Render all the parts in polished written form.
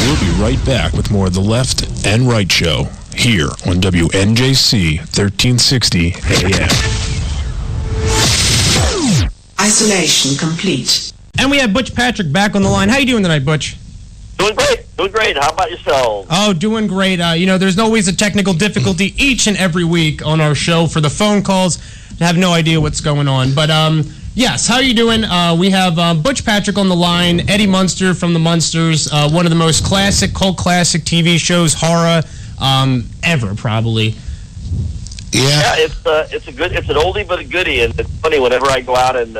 We'll be right back with more of the Left and Right Show here on WNJC 1360 AM. Isolation complete. And we have Butch Patrick back on the line. How you doing tonight, Butch? Doing great. How about yourself? Oh, doing great. There's always a technical difficulty each and every week on our show for the phone calls. I have no idea what's going on. But, yes, how are you doing? We have Butch Patrick on the line, Eddie Munster from the Munsters, one of the most cult classic TV shows, horror, ever, probably. Yeah, it's an oldie but a goodie, and it's funny whenever I go out and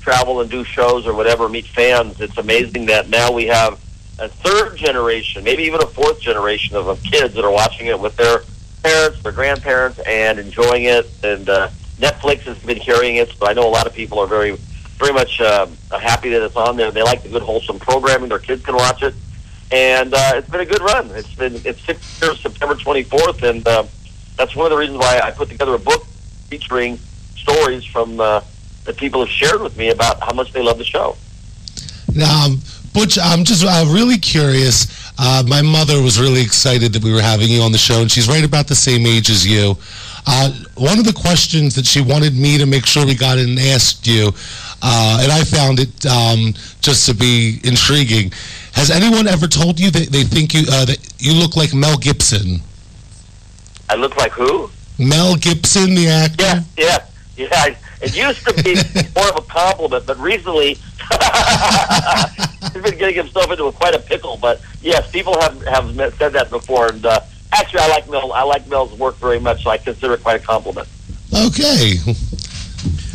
travel and do shows or whatever, meet fans. It's amazing that now we have a third generation, maybe even a fourth generation of kids that are watching it with their parents, their grandparents, and enjoying it. And Netflix has been carrying it, so I know a lot of people are very, very much happy that it's on there. They like the good, wholesome programming. Their kids can watch it, and it's been a good run. It's 6 years, September 24th, and that's one of the reasons why I put together a book featuring stories from that people have shared with me about how much they love the show. Butch, I'm just really curious. My mother was really excited that we were having you on the show, and she's right about the same age as you. One of the questions that she wanted me to make sure we got in and asked you, and I found it just to be intriguing. Has anyone ever told you that they think that you look like Mel Gibson? I look like who? Mel Gibson, the actor. Yeah. It used to be more of a compliment, but recently he's been getting himself into quite a pickle. But yes, people have said that before, and actually, I like Mel. I like Mel's work very much, so I consider it quite a compliment. Okay.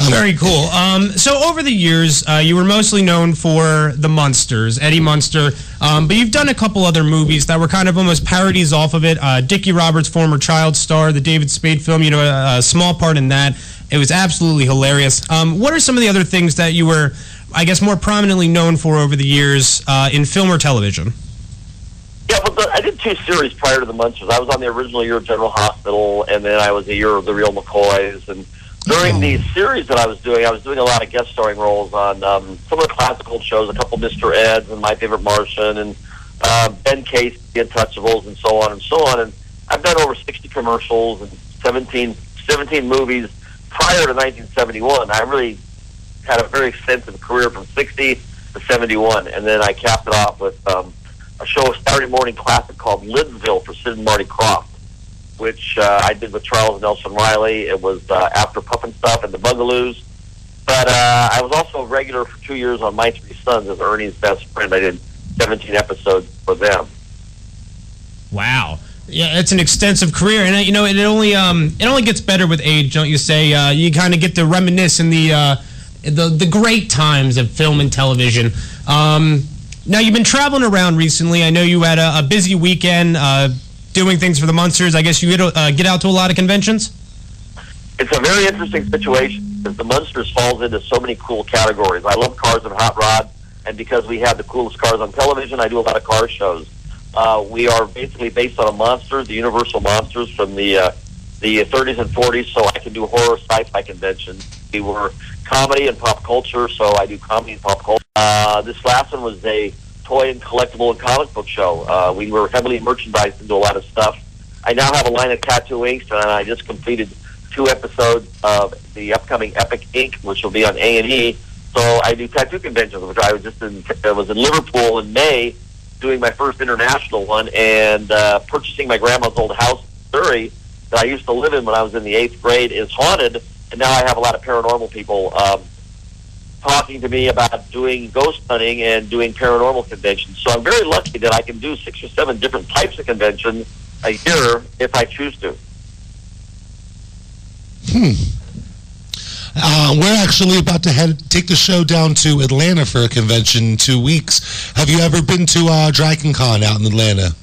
Very cool. So over the years, you were mostly known for the Munsters, Eddie Munster, but you've done a couple other movies that were kind of almost parodies off of it. Dickie Roberts' former child star, the David Spade film, a small part in that. It was absolutely hilarious. What are some of the other things that you were, I guess, more prominently known for over the years in film or television? Yeah, well, I did 2 series prior to the Munsters. I was on the original year of General Hospital, and then I was a year of The Real McCoys. And during the series that I was doing a lot of guest starring roles on some of the classical shows, a couple Mr. Eds and My Favorite Martian, and Ben Casey, The Untouchables, and so on and so on. And I've done over 60 commercials and 17 movies prior to 1971. I really had a very extensive career from 60 to 71, and then I capped it off with a show, a Saturday morning classic called Lidsville for Sid and Marty Krofft, which I did with Charles Nelson Riley. It was after Puffin' Stuff and the Bugaloos. But I was also a regular for 2 years on My Three Sons as Ernie's best friend. I did 17 episodes for them. Wow. Yeah, it's an extensive career, and it only gets better with age, don't you say? You kind of get to reminisce in the great times of film and television. Now you've been traveling around recently. I know you had a busy weekend doing things for the Munsters. I guess you get out to a lot of conventions. It's a very interesting situation because the Munsters falls into so many cool categories. I love cars and hot rods, and because we have the coolest cars on television, I do a lot of car shows. We are basically based on a monster, the Universal Monsters from the 30s and 40s, so I can do horror sci-fi conventions. We were comedy and pop culture, so I do comedy and pop culture. This last one was a toy and collectible and comic book show. We were heavily merchandised into a lot of stuff. I now have a line of tattoo inks, and I just completed 2 episodes of the upcoming Epic Ink, which will be on A&E. So I do tattoo conventions, which I was in Liverpool in May, doing my first international one, and purchasing my grandma's old house in Surrey that I used to live in when I was in the 8th grade is haunted, and now I have a lot of paranormal people talking to me about doing ghost hunting and doing paranormal conventions. So I'm very lucky that I can do 6 or 7 different types of conventions a year if I choose to. We're actually about to take the show down to Atlanta for a convention in 2 weeks. Have you ever been to Dragon Con out in Atlanta?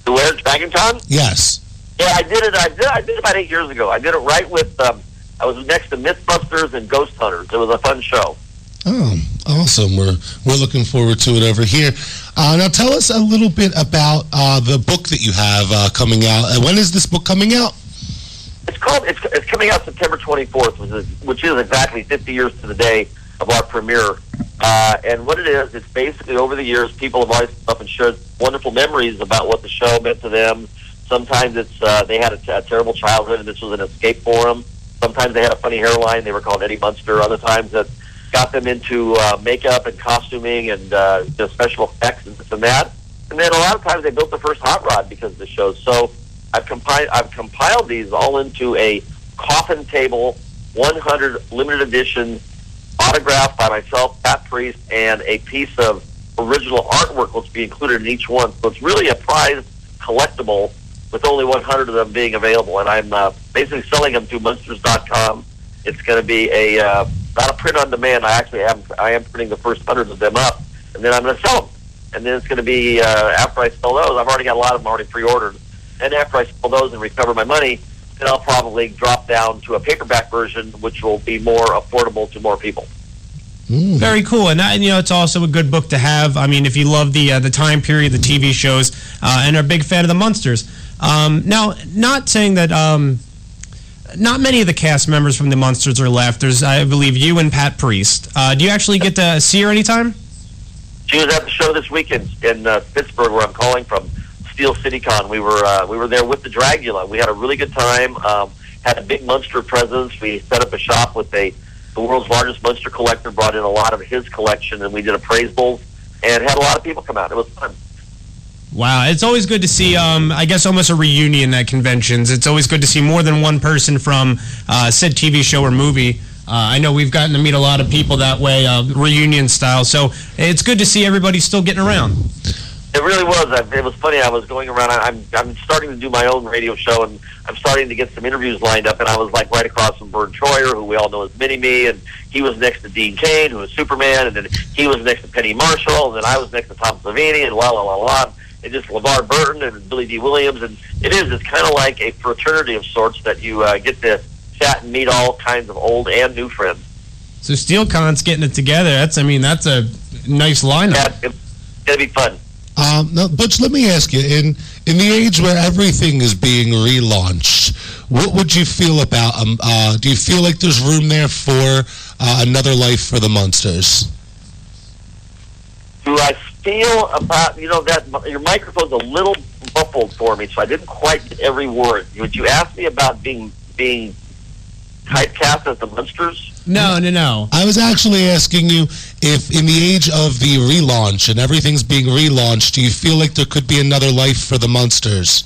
To where? Dragon Con? Yes. Yeah, I did it. I did it about 8 years ago. I did it right with. I was next to Mythbusters and Ghost Hunters. It was a fun show. Oh, awesome! We're looking forward to it over here. Now, tell us a little bit about the book that you have coming out. When is this book coming out? It's coming out September 24th, which is exactly 50 years to the day of our premiere. And what it is, it's basically over the years, people have always come up and shared wonderful memories about what the show meant to them. Sometimes it's they had a terrible childhood, and this was an escape for them. Sometimes they had a funny hairline. They were called Eddie Munster. Other times it got them into makeup and costuming and special effects and this and that. And then a lot of times they built the first hot rod because of the show. So I've compiled these all into a coffin table, 100 limited edition, autographed by myself, Pat Priest, and a piece of original artwork will be included in each one. So it's really a prized collectible with only 100 of them being available. And I'm basically selling them through Munsters.com. It's going to be not a print on demand. I am printing the first 100 of them up, and then I'm going to sell them. And then it's going to be, after I sell those, I've already got a lot of them already pre-ordered. And after I sell those and recover my money, then I'll probably drop down to a paperback version, which will be more affordable to more people. Very cool, and it's also a good book to have. I mean, if you love the time period, the TV shows, and are a big fan of the Munsters. Now, not saying that not many of the cast members from the Munsters are left. There's, I believe, you and Pat Priest. Do you actually get to see her anytime? She was at the show this weekend in Pittsburgh, where I'm calling from, Steel City Con. We were there with the Dragula. We had a really good time. Had a big Munster presence. We set up a shop with the world's largest Munster collector, brought in a lot of his collection, and we did appraisals and had a lot of people come out. It was fun. Wow, it's always good to see, I guess, almost a reunion at conventions. It's always good to see more than one person from said TV show or movie. I know we've gotten to meet a lot of people that way, reunion style, so it's good to see everybody still getting around. It really was. It was funny. I was going around. I'm starting to do my own radio show, and I'm starting to get some interviews lined up. And I was like right across from Vern Troyer, who we all know as Mini-Me, and he was next to Dean Cain, who was Superman, and then he was next to Penny Marshall, and then I was next to Tom Savini, and and just LeVar Burton and Billy D. Williams. And it's kind of like a fraternity of sorts that you get to chat and meet all kinds of old and new friends. So SteelCon's getting it together. That's a nice lineup. Yeah, it's going to be fun. Now, Butch, let me ask you, in the age where everything is being relaunched, what would you feel about do you feel like there's room there for another life for the Munsters? Do I feel about, that your microphone's a little muffled for me, so I didn't quite get every word. Would you ask me about being typecast as the Munsters? No. I was actually asking you if in the age of the relaunch and everything's being relaunched, do you feel like there could be another life for the Munsters?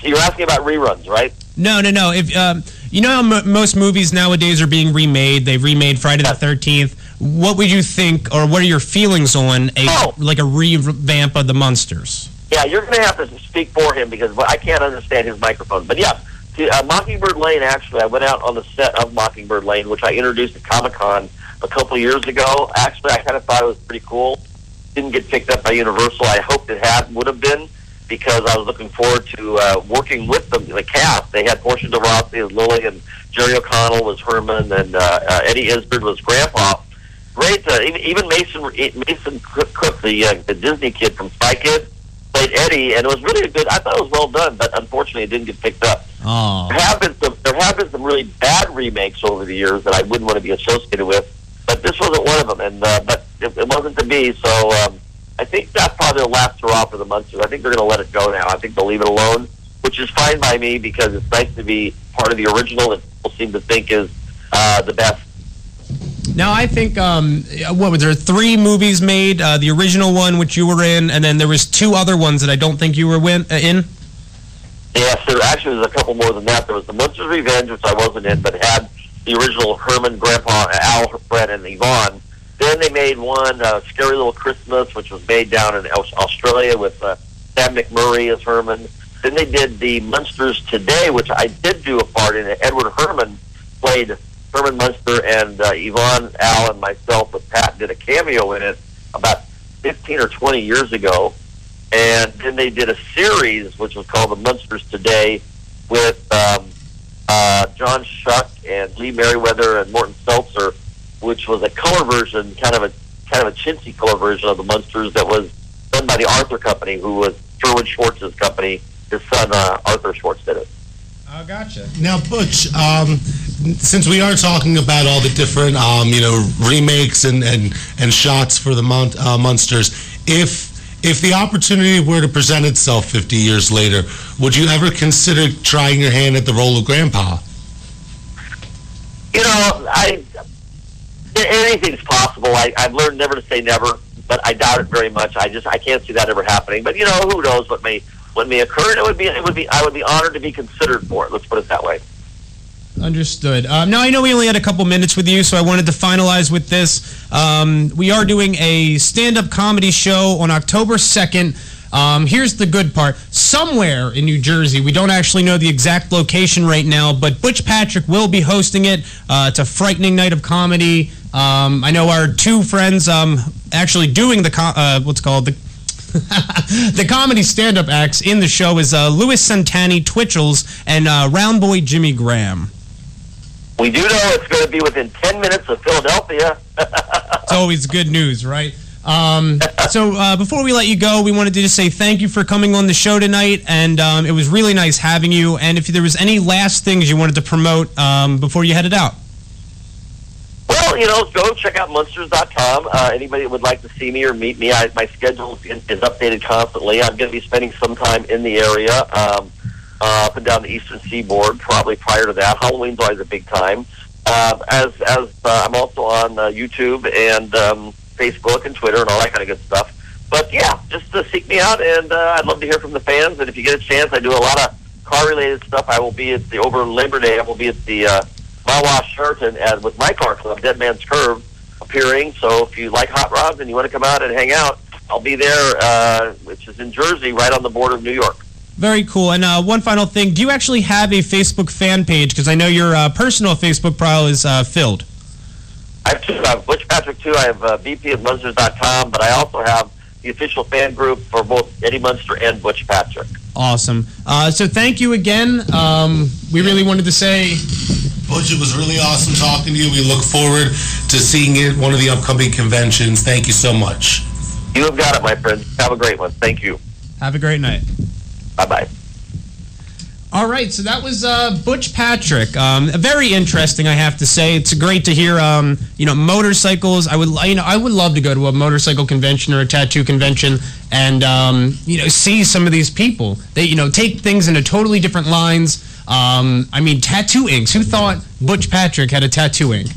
You're asking about reruns, right? No. If how most movies nowadays are being remade, they've remade Friday the 13th. What would you think, or what are your feelings on a revamp of the Munsters? Yeah, you're going to have to speak for him because I can't understand his microphone. But yeah, Mockingbird Lane, actually, I went out on the set of Mockingbird Lane, which I introduced at Comic-Con a couple of years ago. Actually, I kind of thought it was pretty cool. Didn't get picked up by Universal. I hoped it would have been, because I was looking forward to working with them, the cast. They had Portia de Rossi as Lily, and Jerry O'Connell was Herman, and Eddie Izzard was Grandpa. Great. Even Mason Cook, the Disney kid from Spy Kids, played Eddie, and it was really good. I thought it was well done, but unfortunately it didn't get picked up. Oh. There have been some really bad remakes over the years that I wouldn't want to be associated with, but this wasn't one of them, and but it wasn't to be, so I think that's probably the last hurrah for the Munsters. I think they're going to let it go now. I think they'll leave it alone, which is fine by me, because it's nice to be part of the original that people seem to think is the best. Now, I think, what was there, 3 movies made? The original one, which you were in, and then there was 2 other ones that I don't think you were in? Yes, there actually was a couple more than that. There was the Munsters Revenge, which I wasn't in, but had the original Herman, Grandpa, Al, Fred, and Yvonne. Then they made one, Scary Little Christmas, which was made down in Australia with Sam McMurray as Herman. Then they did the Munsters Today, which I did do a part in. Edward Herman played Herman Munster, and Yvonne, Al, and myself with Pat did a cameo in it about 15 or 20 years ago. And then they did a series, which was called The Munsters Today, with John Shuck and Lee Merriweather and Morton Seltzer, which was a color version, kind of a chintzy color version of the Munsters that was done by the Arthur Company, who was Sherwood Schwartz's company. His son Arthur Schwartz did it. Oh, gotcha. Now, Butch, since we are talking about all the different, remakes and shots for the Munsters, if the opportunity were to present itself 50 years later, would you ever consider trying your hand at the role of Grandpa? Anything's possible. I've learned never to say never, but I doubt it very much. I can't see that ever happening. But who knows what may occur? And I would be honored to be considered for it. Let's put it that way. Understood. Now, I know we only had a couple minutes with you, so I wanted to finalize with this. We are doing a stand-up comedy show on October 2nd. Here's the good part. Somewhere in New Jersey, we don't actually know the exact location right now, but Butch Patrick will be hosting it. It's a frightening night of comedy. I know our two friends actually doing the the comedy stand-up acts in the show is Louis Santani, Twitchell's, and Round Boy Jimmy Graham. We do know it's going to be within 10 minutes of Philadelphia. It's always good news, right? So before we let you go, we wanted to just say thank you for coming on the show tonight, and it was really nice having you. And if there was any last things you wanted to promote before you headed out. Well, go check out Munsters.com. Anybody that would like to see me or meet me, my schedule is updated constantly. I'm going to be spending some time in the area, up and down the Eastern Seaboard, probably prior to that. Halloween's always a big time. As I'm also on YouTube and Facebook and Twitter and all that kind of good stuff. But yeah, just seek me out, and I'd love to hear from the fans. And if you get a chance, I do a lot of car-related stuff. I will be at over Labor Day. I will be at the Mawa Sheraton with my car club, Dead Man's Curve, appearing. So if you like hot rods and you want to come out and hang out, I'll be there, which is in Jersey, right on the border of New York. Very cool. And one final thing, do you actually have a Facebook fan page? Because I know your personal Facebook profile is filled. I have two. I have Butch Patrick, too. I have BP at Munsters.com, but I also have the official fan group for both Eddie Munster and Butch Patrick. Awesome. So thank you again. We really wanted to say... Butch, it was really awesome talking to you. We look forward to seeing you at one of the upcoming conventions. Thank you so much. You have got it, my friend. Have a great one. Thank you. Have a great night. Bye-bye. All right, so that was Butch Patrick. Very interesting, I have to say. It's great to hear, motorcycles. I would love to go to a motorcycle convention or a tattoo convention and, see some of these people. They, take things into totally different lines. Tattoo inks. Who thought Butch Patrick had a tattoo ink?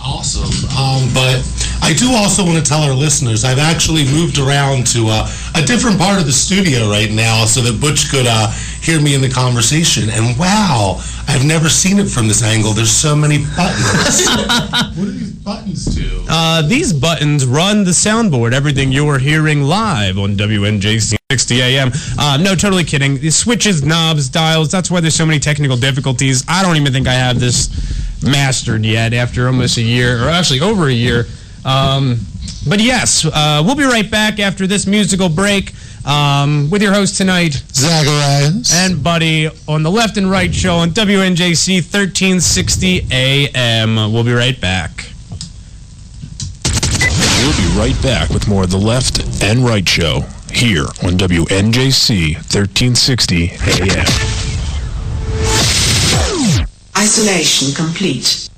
Awesome. But I do also want to tell our listeners, I've actually moved around to a different part of the studio right now so that Butch could hear me in the conversation. And wow, I've never seen it from this angle. There's so many buttons. What do these buttons do? These buttons run the soundboard. Everything you're hearing live on WNJC 60 AM. No, totally kidding. The switches, knobs, dials, that's why there's so many technical difficulties. I don't even think I have this mastered yet after almost a year, or actually over a year. But yes, we'll be right back after this musical break with your host tonight, Zacharias and Buddy, on the Left and Right Show on WNJC 1360 AM. We'll be right back. We'll be right back with more of the Left and Right Show here on WNJC 1360 AM. Isolation complete.